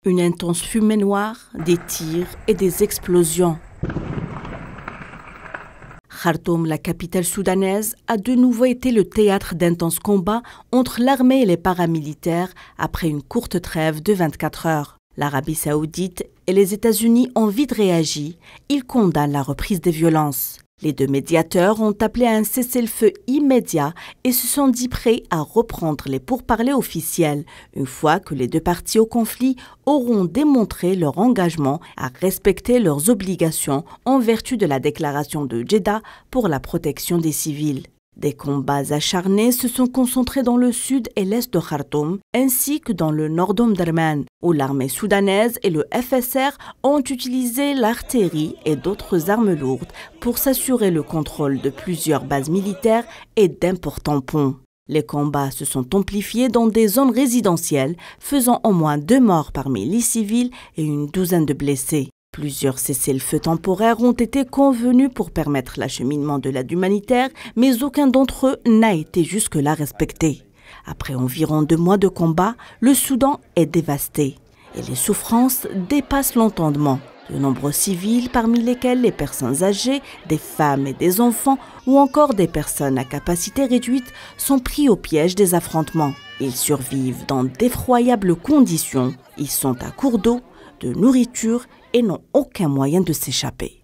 Une intense fumée noire, des tirs et des explosions. Khartoum, la capitale soudanaise, a de nouveau été le théâtre d'intenses combats entre l'armée et les paramilitaires après une courte trêve de 24 heures. L'Arabie saoudite et les États-Unis ont vite réagi. Ils condamnent la reprise des violences. Les deux médiateurs ont appelé à un cessez-le-feu immédiat et se sont dit prêts à reprendre les pourparlers officiels une fois que les deux parties au conflit auront démontré leur engagement à respecter leurs obligations en vertu de la déclaration de Jeddah pour la protection des civils. Des combats acharnés se sont concentrés dans le sud et l'est de Khartoum, ainsi que dans le nord d'Omdurman, où l'armée soudanaise et le FSR ont utilisé l'artillerie et d'autres armes lourdes pour s'assurer le contrôle de plusieurs bases militaires et d'importants ponts. Les combats se sont amplifiés dans des zones résidentielles, faisant au moins 2 morts parmi les civils et une douzaine de blessés. Plusieurs cessez-le-feu temporaires ont été convenus pour permettre l'acheminement de l'aide humanitaire, mais aucun d'entre eux n'a été jusque-là respecté. Après environ 2 mois de combat, le Soudan est dévasté et les souffrances dépassent l'entendement. De nombreux civils, parmi lesquels les personnes âgées, des femmes et des enfants ou encore des personnes à capacité réduite, sont pris au piège des affrontements. Ils survivent dans d'effroyables conditions. Ils sont à court d'eau, de nourriture et n'ont aucun moyen de s'échapper.